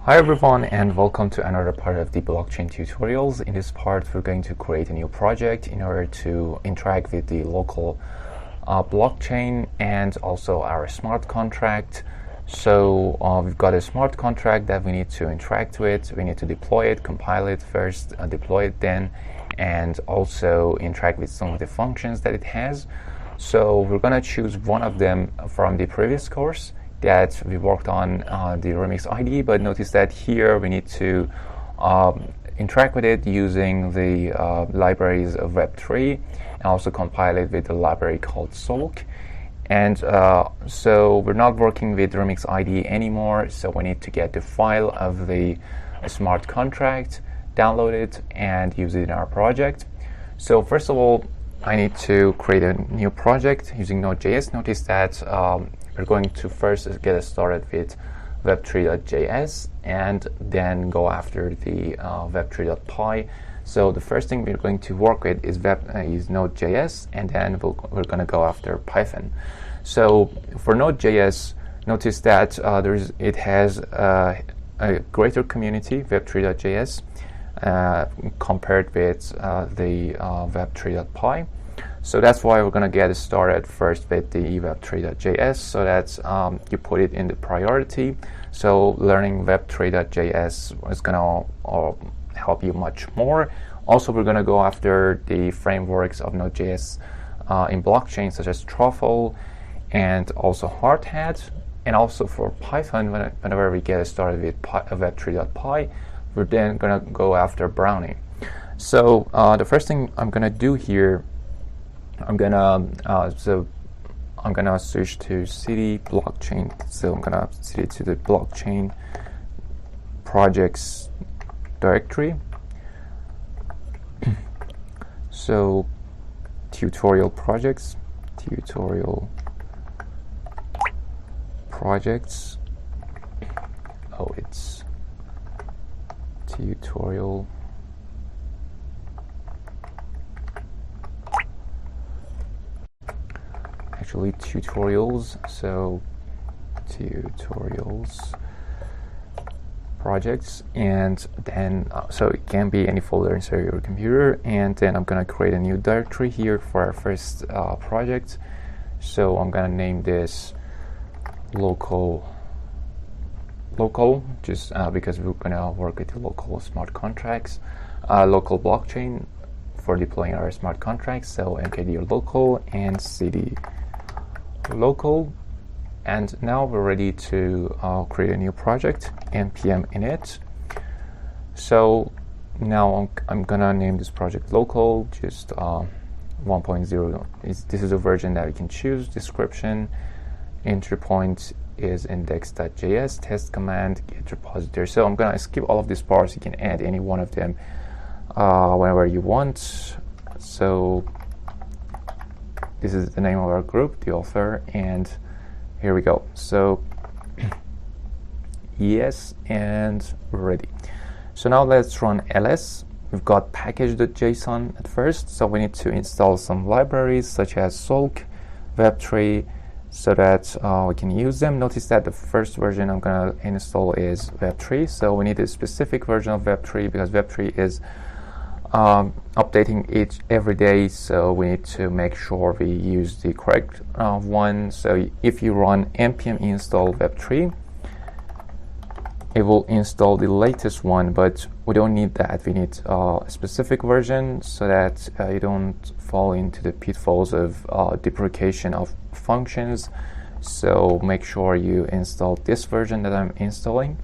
Hi everyone, and welcome to another part of the blockchain tutorials. In this part we're going to create a new project in order to interact with the local blockchain and also our smart contract. So we've got a smart contract that we need to interact with. We need to deploy it, compile it first, deploy it then, and also interact with some of the functions that it has. So we're going to choose one of them from the previous course that we worked on the Remix IDE, but notice that here we need to interact with it using the libraries of Web3 and also compile it with a library called Solk. And so we're not working with Remix IDE anymore, so we need to get the file of the smart contract, download it, and use it in our project. So first of all, I need to create a new project using Node.js. Notice that we're going to first get started with Web3.js and then go after the Web3.py. So the first thing we're going to work with is Node.js, and then we're going to go after Python. So for Node.js, notice that it has a greater community, Web3.js, compared with the Web3.py. So that's why we're going to get started first with the Web3.js, so that you put it in the priority. So learning Web3.js is going to help you much more. Also, we're going to go after the frameworks of Node.js in blockchain, such as Truffle and also Hardhat. And also for Python, whenever we get started with Web3.py, we're then going to go after Brownie. So the first thing I'm going to do here, I'm gonna switch to cd blockchain. So I'm gonna cd to the blockchain projects directory. So tutorial projects. Oh, it's tutorial. Actually, tutorials. So tutorials projects, and then so it can be any folder inside your computer. And then I'm gonna create a new directory here for our first project. So I'm gonna name this local, just because we're gonna work with the local smart contracts, local blockchain for deploying our smart contracts. So mkdir local and cd local. And now we're ready to create a new project, npm init. So now I'm gonna name this project local, just 1.0. This is a version that we can choose. Description, entry point is index.js, test command, get repository. So I'm gonna skip all of these parts. You can add any one of them whenever you want. So this is the name of our group, the author, and here we go. So yes, and we're ready. So now let's run ls. We've got package.json at first, so we need to install some libraries such as Solk, Web3, so that we can use them. Notice that the first version I'm gonna install is Web3, so we need a specific version of Web3 because Web3 is updating it every day, so we need to make sure we use the correct one. So if you run npm install web3, it will install the latest one, but we don't need that. We need a specific version so that you don't fall into the pitfalls of deprecation of functions. So make sure you install this version that I'm installing.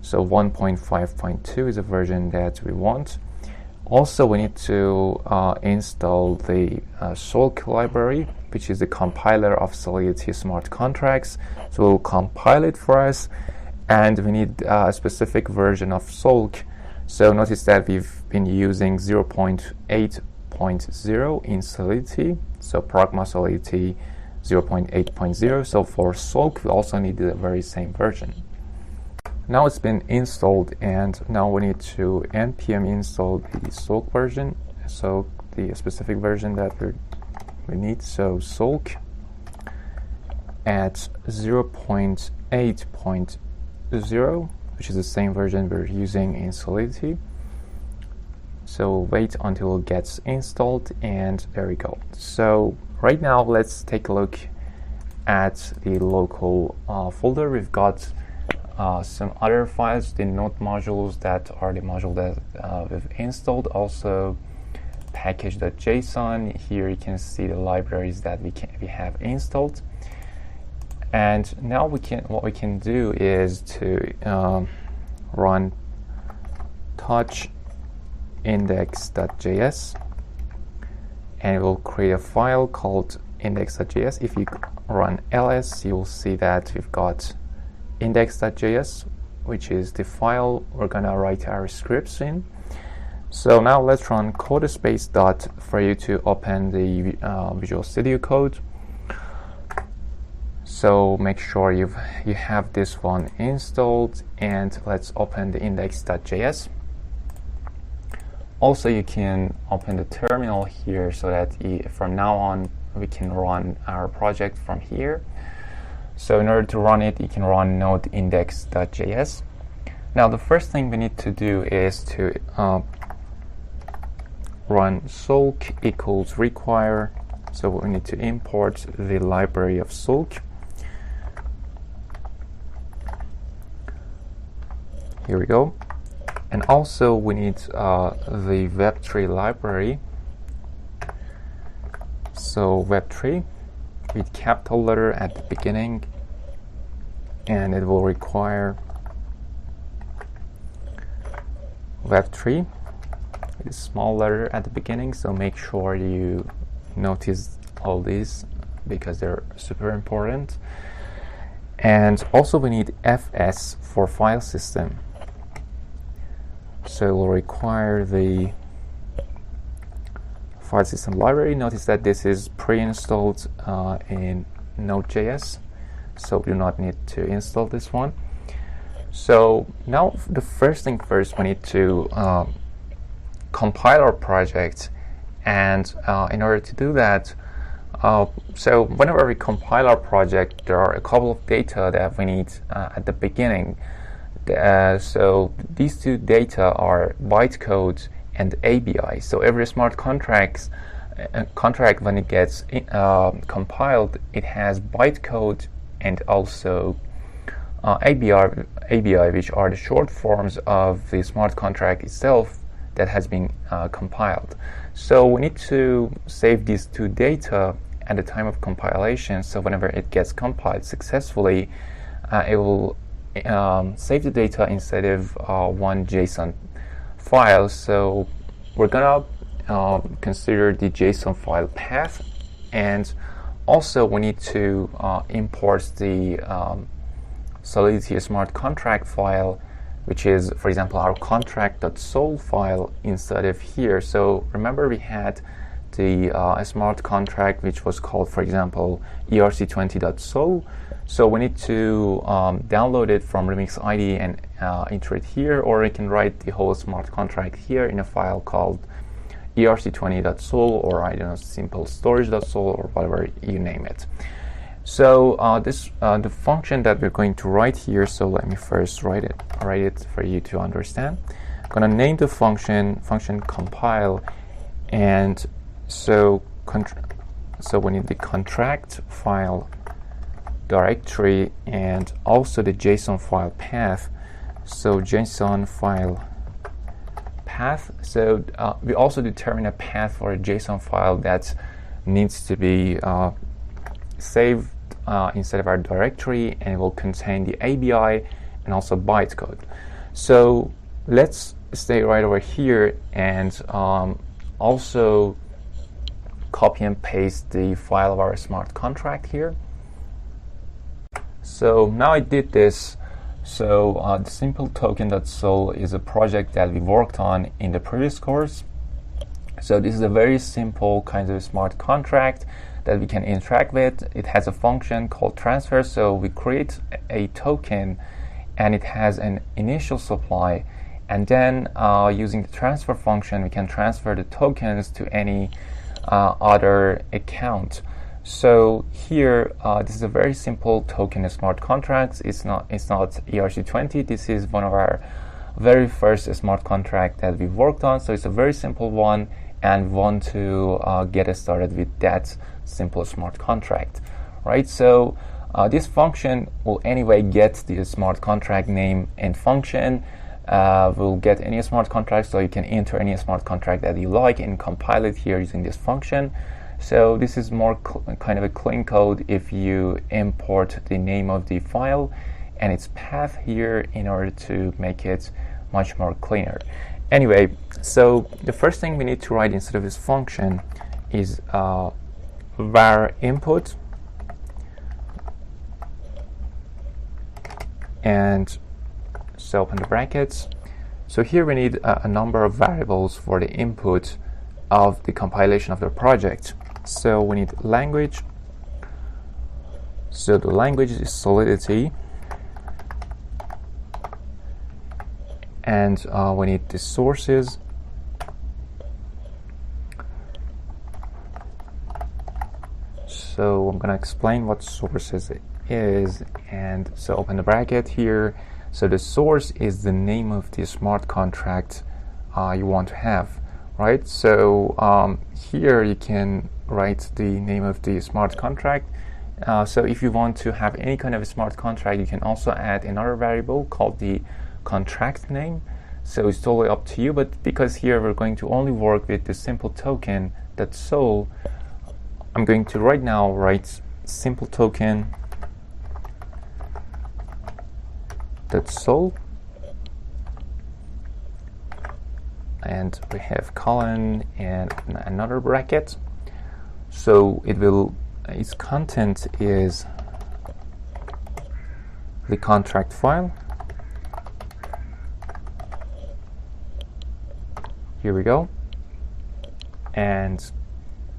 So 1.5.2 is a version that we want. Also, we need to install the Solk library, which is the compiler of Solidity smart contracts. So we'll compile it for us, and we need a specific version of Solk. So notice that we've been using 0.8.0 in Solidity, so Pragma Solidity 0.8.0. So for Solk, we also need the very same version. Now it's been installed, and now we need to npm install the Solk version, so the specific version that we need. So Solk at 0.8.0 which is the same version we're using in Solidity. So wait until it gets installed, and there we go. So right now let's take a look at the local folder. We've got some other files, the node modules that are the module that we've installed, also package.json. Here you can see the libraries that we have installed. And now what we can do is to run touch index.js, and it will create a file called index.js. If you run ls, you'll see that we've got index.js, which is the file we're gonna write our scripts in. So now let's run codespace dot for you to open the Visual Studio Code. So make sure you have this one installed, and let's open the index.js. Also, you can open the terminal here so that from now on we can run our project from here. So in order to run it, you can run node index.js. Now the first thing we need to do is to run soak equals require. So we need to import the library of soak. Here we go. And also we need the Web3 library. So Web3 with capital letter at the beginning, and it will require Web3 with a small letter at the beginning. So make sure you notice all these because they're super important. And also we need FS for file system. So it will require the file system library. Notice that this is pre-installed in Node.js, so we do not need to install this one. So now the first thing first, we need to compile our project, and in order to do that, so whenever we compile our project, there are a couple of data that we need at the beginning. So these two data are bytecode and ABI. So every smart contract when it gets compiled, it has bytecode and also ABI, which are the short forms of the smart contract itself that has been compiled. So we need to save these two data at the time of compilation. So whenever it gets compiled successfully, it will save the data inside of one JSON file. So we're gonna consider the JSON file path, and also we need to import the Solidity smart contract file, which is, for example, our contract.sol file inside of here. So remember we had the smart contract which was called, for example, erc20.sol. So we need to download it from Remix ID and enter it here, or you can write the whole smart contract here in a file called erc20.sol, or I don't know, simple storage.sol, or whatever you name it. So the function that we're going to write here, so let me first write it for you to understand. I'm gonna name the function compile, and so we need the contract file directory and also the JSON file path. So JSON file path. So we also determine a path for a JSON file that needs to be saved inside of our directory, and it will contain the ABI and also bytecode. So let's stay right over here and also copy and paste the file of our smart contract here. So now I did this. So the simple token.sol is a project that we worked on in the previous course. So this is a very simple kind of smart contract that we can interact with. It has a function called transfer. So we create a token and it has an initial supply, and then using the transfer function we can transfer the tokens to any other account. So here, this is a very simple token smart contracts. It's not ERC20. This is one of our very first smart contract that we worked on. So it's a very simple one, and we want to get us started with that simple smart contract, right? So this function will anyway get the smart contract name and function. We'll get any smart contract, so you can enter any smart contract that you like and compile it here using this function. So this is more kind of a clean code if you import the name of the file and its path here in order to make it much more cleaner. Anyway, so the first thing we need to write instead of this function is var input, and so open the brackets. So here we need a number of variables for the input of the compilation of the project. So we need language. So the language is Solidity, and we need the sources. So I'm going to explain what sources is, and so open the bracket here. So the source is the name of the smart contract you want to have, right? So here you can write the name of the smart contract. So if you want to have any kind of a smart contract, you can also add another variable called the contract name. So it's totally up to you, but because here we're going to only work with the simple token that's sol, I'm going to right now write simple token that's sol, and we have colon and another bracket. So its content is the contract file. Here we go. And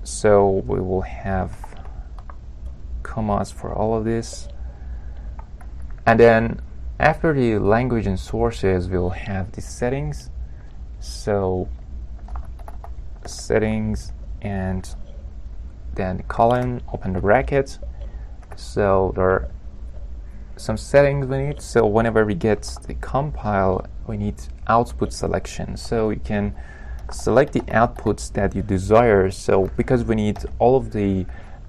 so we will have commas for all of this. And then after the language and sources, we'll have the settings. So settings, and then colon, open the bracket. So there are some settings we need. So whenever we get the compile, we need output selection. So you can select the outputs that you desire. So because we need all of the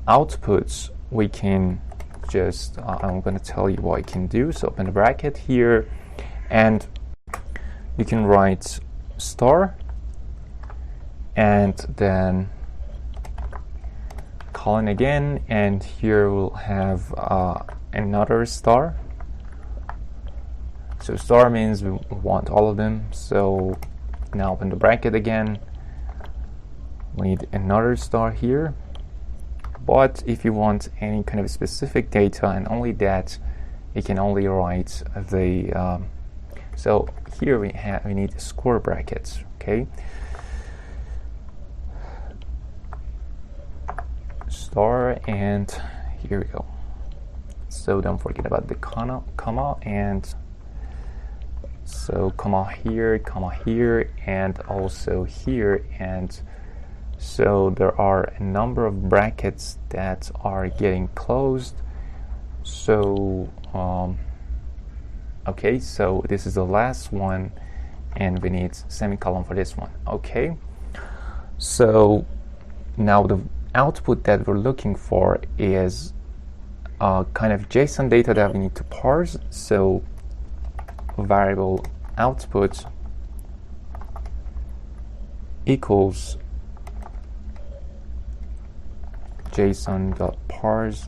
outputs, we can just, I'm going to tell you what you can do. So open the bracket here, and you can write star, and then colon again, and here we'll have another star. So star means we want all of them. So now open the bracket again. We need another star here. But if you want any kind of specific data and only that, you can only write the so here we need square brackets, okay? Star, and here we go. So don't forget about the comma, and so comma here, and also here, and so there are a number of brackets that are getting closed. So okay, so this is the last one, and we need semicolon for this one. Okay, so now the output that we're looking for is kind of JSON data that we need to parse. So variable output equals JSON.parse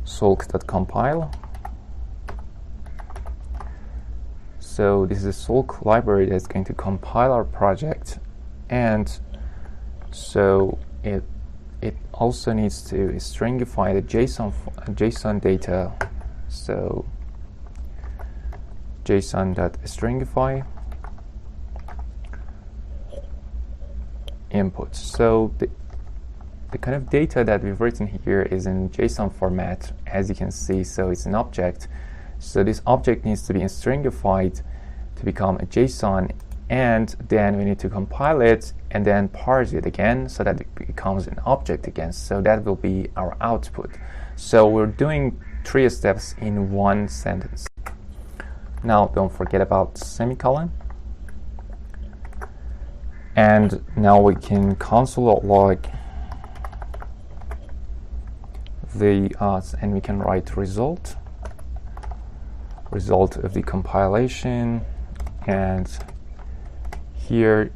sulk.compile. So this is a sulk library that's going to compile our project, and so it also needs to stringify the JSON data. So JSON.stringify input. So the kind of data that we've written here is in JSON format, as you can see. So it's an object. So this object needs to be stringified to become a JSON, and then we need to compile it and then parse it again so that it becomes an object again. So that will be our output. So we're doing 3 steps in one sentence. Now don't forget about semicolon. And now we can console log the and we can write result of the compilation, and here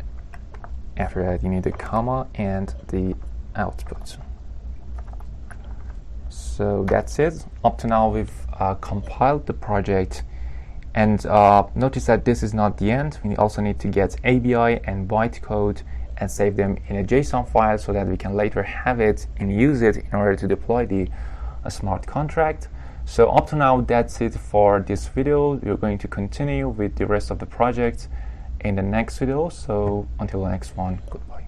after that you need a comma and the output. So that's it. Up to now we've compiled the project, and notice that this is not the end. We also need to get ABI and bytecode and save them in a JSON file so that we can later have it and use it in order to deploy the smart contract. So up to now, that's it for this video. We're going to continue with the rest of the project in the next video. So until the next one, goodbye.